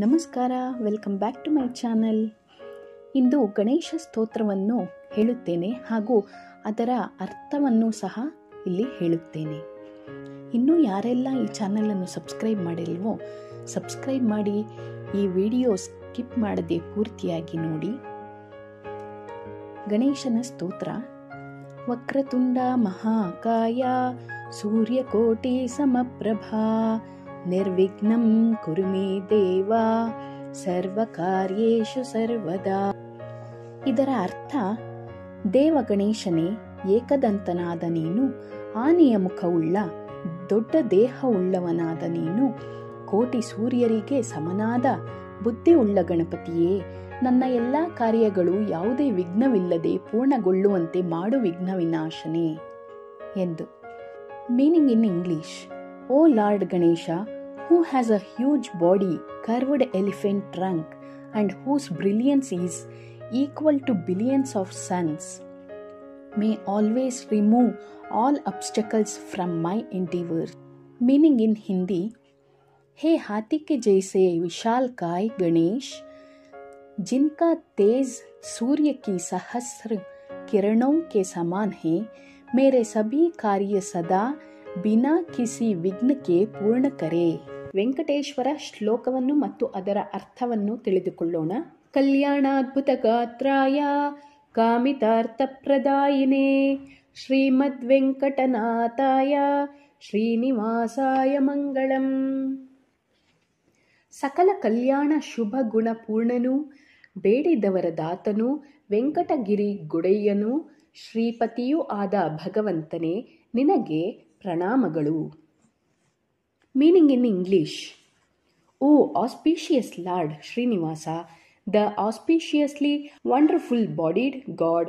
ನಮಸ್ಕಾರ, welcome back to my channel. ಇಂದು ಗಣೇಶ ಸ್ತೋತ್ರವನ್ನು ಹೇಳುತ್ತೇನೆ ಹಾಗೂ ಅದರ ಅರ್ಥವನ್ನು ಸಹ ಇಲ್ಲಿ ಹೇಳುತ್ತೇನೆ. ಇನ್ನೂ ಯಾರೆಲ್ಲ ಈ ಚಾನಲನ್ನು ಸಬ್ಸ್ಕ್ರೈಬ್ ಮಾಡಿಲ್ವೋ ಸಬ್ಸ್ಕ್ರೈಬ್ ಮಾಡಿ, ಈ ವಿಡಿಯೋ ಸ್ಕಿಪ್ ಮಾಡದೆ ಪೂರ್ತಿಯಾಗಿ ನೋಡಿ. ಗಣೇಶನ ಸ್ತೋತ್ರ. ವಕ್ರತುಂಡ ಮಹಾಕಾಯ ಸೂರ್ಯಕೋಟಿ ಸಮಪ್ರಭಾ ನಿರ್ವಿಘ್ನಂ ಕುರು ಮೇ ದೇವ ಸರ್ವಕಾರ್ಯೇಷು ಸರ್ವದಾ. ಇದರ ಅರ್ಥ, ದೇವ ಗಣೇಶನೇ, ಏಕದಂತನಾದ ನೀನು, ಆನೆಯ ಮುಖವುಳ್ಳ ದೊಡ್ಡ ದೇಹವುಳ್ಳವನಾದ ನೀನು, ಕೋಟಿ ಸೂರ್ಯರಿಗೆ ಸಮನಾದ ಬುದ್ಧಿಯುಳ್ಳ ಗಣಪತಿಯೇ, ನನ್ನ ಎಲ್ಲ ಕಾರ್ಯಗಳು ಯಾವುದೇ ವಿಘ್ನವಿಲ್ಲದೆ ಪೂರ್ಣಗೊಳ್ಳುವಂತೆ ಮಾಡು ವಿಘ್ನ ವಿನಾಶನೇ ಎಂದು. Meaning in English. O Lord Ganesha, who has a huge body, curved elephant trunk, and whose brilliance is equal to billions of suns, may always remove all obstacles from my endeavors. Meaning in Hindi. हे हाथी के जैसे विशाल काय गणेश, जिनका तेज सूर्य की सहस्र किरणों के समान है, मेरे सभी कार्य सदा ಬಿನಾ ಕಿಸಿ ವಿಘ್ನಕ್ಕೆ ಪೂರ್ಣ ಕರೆ. ವೆಂಕಟೇಶ್ವರ ಶ್ಲೋಕವನ್ನು ಮತ್ತು ಅದರ ಅರ್ಥವನ್ನು ತಿಳಿದುಕೊಳ್ಳೋಣ. ಕಲ್ಯಾಣಾದ್ಭುತ ಗಾತ್ರಾಯ ಕಾಮಿತಾರ್ಥಪ್ರದಾಯಿನೇ ಶ್ರೀಮದ್ ವೆಂಕಟನಾಥಾಯ ಶ್ರೀನಿವಾಸಾಯ ಮಂಗಳಂ. ಸಕಲ ಕಲ್ಯಾಣ ಶುಭ ಗುಣ ಪೂರ್ಣನು, ಬೇಡಿದವರ ದಾತನು, ವೆಂಕಟಗಿರಿ ಗುಡೆಯ್ಯನು, ಶ್ರೀಪತಿಯೂ ಆದ ಭಗವಂತನೇ, ನಿನಗೆ ಪ್ರಣಾಮಗಳು. Meaning in English. O auspicious Lord Srinivasa, the auspiciously wonderful bodied God,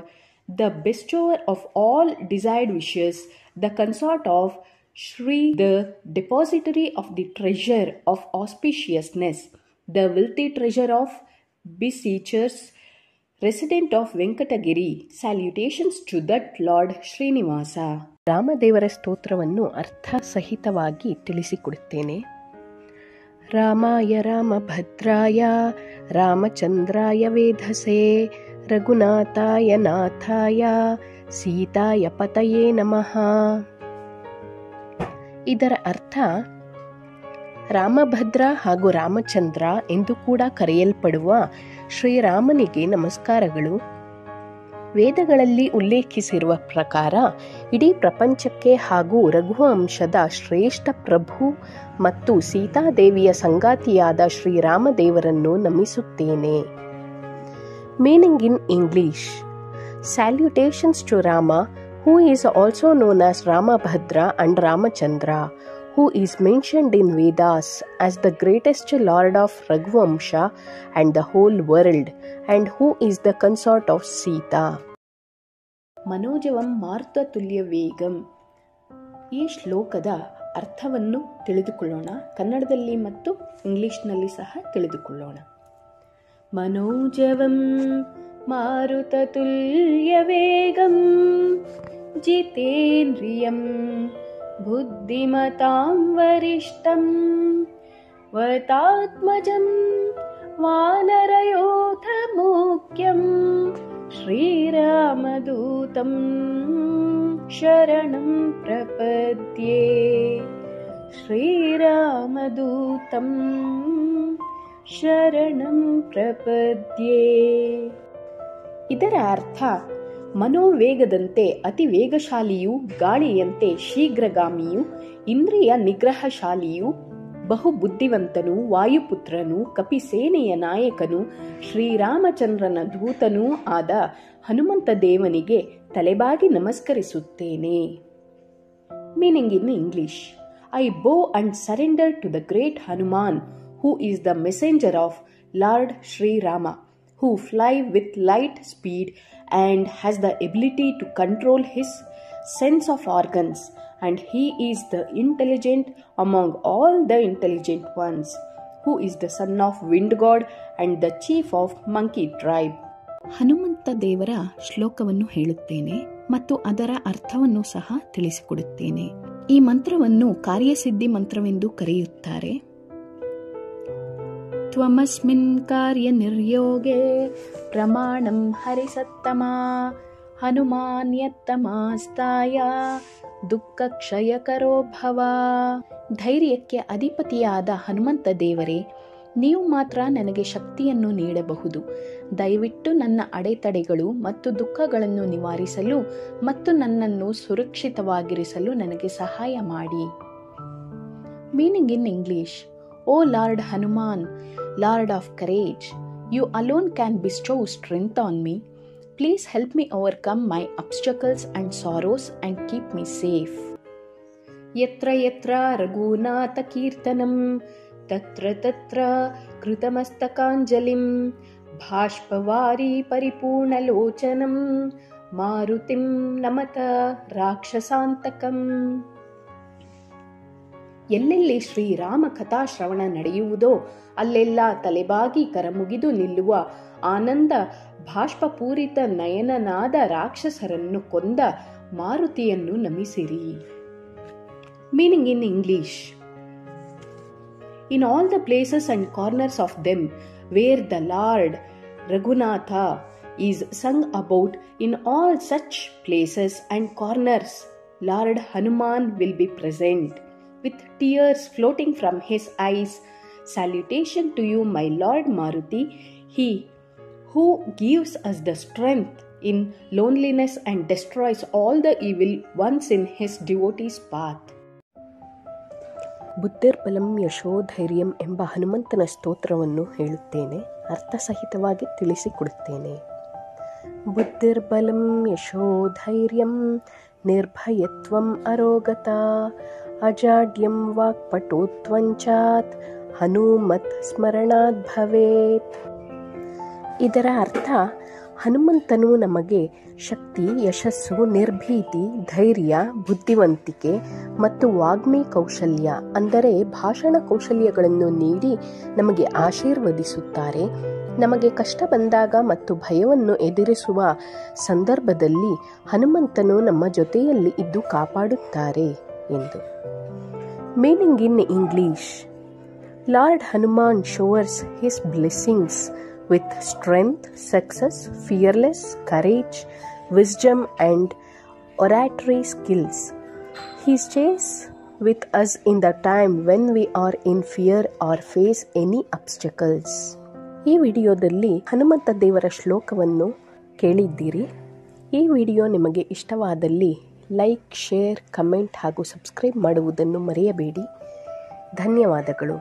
the bestower of all desired wishes, the consort of Shri, the depository of the treasure of auspiciousness, the wealthy treasure of beseechers, resident of Venkatagiri, salutations to that Lord Srinivasa. ರಾಮದೇವರ ಸ್ತೋತ್ರವನ್ನು ಅರ್ಥ ಸಹಿತವಾಗಿ ತಿಳಿಸಿಕೊಡುತ್ತೇನೆ. ರಾಮಾಯ ರಾಮಭದ್ರಾಯ ರಾಮಚಂದ್ರಾಯ ವೇಧಸೆ ರಘುನಾಥಾಯ ನಾಥಾಯ ಸೀತಾಯ ಪತಯೇ ನಮಃ. ಇದರ ಅರ್ಥ, ರಾಮಭದ್ರ ಹಾಗೂ ರಾಮಚಂದ್ರ ಎಂದು ಕೂಡ ಕರೆಯಲ್ಪಡುವ ಶ್ರೀರಾಮನಿಗೆ ನಮಸ್ಕಾರಗಳು. ವೇದಗಳಲ್ಲಿ ಉಲ್ಲೇಖಿಸಿರುವ ಪ್ರಕಾರ ಇಡೀ ಪ್ರಪಂಚಕ್ಕೆ ಹಾಗೂ ರಘುವಂಶದ ಶ್ರೇಷ್ಠ ಪ್ರಭು ಮತ್ತು ಸೀತಾದೇವಿಯ ಸಂಗಾತಿಯಾದ ಶ್ರೀರಾಮದೇವರನ್ನು ನಮಿಸುತ್ತೇನೆ. Meaning in English. Salutations to Rama, who is also known as Ramabhadra and Ramachandra, who is mentioned in Vedas as the greatest lord of Raghuvamsha and the whole world, and who is the consort of Sita. ಮನೋಜವಂ ಮಾರುತತುಲ್ಯ ವೇಗಂ. ಈ ಶ್ಲೋಕದ ಅರ್ಥವನ್ನು ತಿಳಿದುಕೊಳ್ಳೋಣ. ಕನ್ನಡದಲ್ಲಿ ಮತ್ತು ಇಂಗ್ಲಿಷ್ನಲ್ಲಿ ಸಹ ತಿಳಿದುಕೊಳ್ಳೋಣ. ಮನೋಜವಂ ಮಾರುತತುಲ್ಯ ವೇಗಂ ಜಿತೇಂದ್ರಿಯಂ ಬುದ್ಧಿಮತಾಂ ವರಿಷ್ಠಂ ವತಾತ್ಮಜಂ ವಾನರಯೋಧ ಮುಖ್ಯಂ ಶ್ರೀರಾಮದೂತಂ ಶರಣಂ ಪ್ರಪದ್ಯೆ. ಶ್ರೀರಾಮದೂತಂ ಶರಣಂ ಪ್ರಪದ್ಯೆ. ಇದರ ಅರ್ಥ, ಮನೋವೇಗದಂತೆ ಅತಿ ವೇಗಶಾಲಿಯೂ, ಗಾಳಿಯಂತೆ ಶೀಘ್ರಗಾಮಿಯೂ, ಇಂದ್ರಿಯ ನಿಗ್ರಹಶಾಲಿಯೂ, ಬಹುಬುದ್ಧಿವಂತನೂ, ವಾಯುಪುತ್ರನೂ, ಕಪಿಸೇನೆಯ ನಾಯಕನೂ, ಶ್ರೀರಾಮಚಂದ್ರನ ದೂತನೂ ಆದ ಹನುಮಂತ ದೇವನಿಗೆ ತಲೆಬಾಗಿ ನಮಸ್ಕರಿಸುತ್ತೇನೆ. Meaning in English. I bow and surrender to the great Hanuman, who is the messenger of lord Shrirama, who fly with light speed and has the ability to control his sense of organs, and he is the intelligent among all the intelligent ones, who is the son of wind god and the chief of monkey tribe. Hanumantha ದೇವರ ಶ್ಲೋಕವನ್ನು ಹೇಳುತ್ತೇನೆ ಮತ್ತು ಅದರ ಅರ್ಥವನ್ನು ಸಹ ತಿಳಿಸಿಕೊಡುತ್ತೇನೆ. ಈ ಮಂತ್ರವನ್ನು ಕಾರ್ಯಸಿದ್ಧಿ ಮಂತ್ರವೆಂದು ಕರೆಯುತ್ತಾರೆ. त्वमस्मिन् कार्यनिर्योगे प्रमाणं हरिसत्तमा ಹನುಮಾನ್ಯತ್ತಮಾಸ್ತಾಯ ದುಃಖಕ್ಷಯಕರೋ ಭವ. ಧೈರ್ಯಕ್ಕೆ ಅಧಿಪತಿಯಾದ ಹನುಮಂತ ದೇವರೇ, ನೀವು ಮಾತ್ರ ನನಗೆ ಶಕ್ತಿಯನ್ನು ನೀಡಬಹುದು. ದಯವಿಟ್ಟು ನನ್ನ ಅಡೆತಡೆಗಳು ಮತ್ತು ದುಃಖಗಳನ್ನು ನಿವಾರಿಸಲು ಮತ್ತು ನನ್ನನ್ನು ಸುರಕ್ಷಿತವಾಗಿರಿಸಲು ನನಗೆ ಸಹಾಯ ಮಾಡಿ. ಮೀನಿಂಗ್ ಇನ್ ಇಂಗ್ಲಿಷ್. O lord Hanuman, lord of courage, you alone can bestow strength on me. Please help me overcome my obstacles and sorrows and keep me safe. Yatra yatra Raghunatha Kirtanam Tatra Tatra Krutamastakанjalim Bhashpavari Paripurna Lochanam Marutim Namata Rakshasantakam. ಎಲ್ಲೆಲ್ಲಿ ಶ್ರೀರಾಮ ಕಥಾಶ್ರವಣ ನಡೆಯುವುದೋ ಅಲ್ಲೆಲ್ಲ ತಲೆಬಾಗಿ ಕರಮುಗಿದು ನಿಲ್ಲುವ ಆನಂದ ಬಾಷ್ಪಪೂರಿತ ನಯನನಾದ ರಾಕ್ಷಸರನ್ನು ಕೊಂದ ಮಾರುತಿಯನ್ನು ನಮಿಸಿರಿ. Meaning in English. In all the places and corners of them where the lord Raghunatha is sung about, in all such places and corners lord Hanuman will be present with tears floating from his eyes. Salutation to you, my Lord Maruti, he who gives us the strength in loneliness and destroys all the evil ones in his devotees' path. ಬುದ್ಧಿರ್ಬಲಂ ಯಶೋಧೈರ್ಯಂ ಎಂಬ ಹನುಮಂತನ ಸ್ತೋತ್ರವನ್ನು ಹೇಳುತ್ತೇನೆ, ಅರ್ಥಸಹಿತವಾಗಿ ತಿಳಿಸಿಕೊಡುತ್ತೇನೆ. ಬುದ್ಧಿರ್ಬಲಂ ಯಶೋಧೈರ್ಯಂ ನಿರ್ಭಯತ್ವಂ ಅರೋಗತ ಅಜಾಡ್ಯಂ ವಾಕ್ಪಟುತ್ವಂಚಾತ್ ಹನುಮತ್ ಸ್ಮರಣಾತ್ ಭವೇತ್. ಇದರ ಅರ್ಥ, ಹನುಮಂತನು ನಮಗೆ ಶಕ್ತಿ, ಯಶಸ್ಸು, ನಿರ್ಭೀತಿ, ಧೈರ್ಯ, ಬುದ್ಧಿವಂತಿಕೆ ಮತ್ತು ವಾಗ್ಮಿ ಕೌಶಲ್ಯ ಅಂದರೆ ಭಾಷಣ ಕೌಶಲ್ಯಗಳನ್ನು ನೀಡಿ ನಮಗೆ ಆಶೀರ್ವದಿಸುತ್ತಾರೆ. ನಮಗೆ ಕಷ್ಟ ಬಂದಾಗ ಮತ್ತು ಭಯವನ್ನು ಎದುರಿಸುವ ಸಂದರ್ಭದಲ್ಲಿ ಹನುಮಂತನು ನಮ್ಮ ಜೊತೆಯಲ್ಲಿ ಇದ್ದು ಕಾಪಾಡುತ್ತಾರೆ ಎಂದು. Meaning in English. Lord Hanuman shores his blessings with strength, success, fearless, courage, wisdom and oratory skills. He stays with us in the time when we are in fear or face any obstacles. ಈ ವಿಡಿಯೋದಲ್ಲಿ ಹನುಮಂತ ದೇವರ ಶ್ಲೋಕವನ್ನು ಕೇಳಿದ್ದೀರಿ. ಈ video ನಿಮಗೆ ಇಷ್ಟವಾದಲ್ಲಿ like, share, comment ಹಾಗೂ subscribe ಮಾಡುವುದನ್ನು ಮರೆಯಬೇಡಿ. ಧನ್ಯವಾದಗಳು.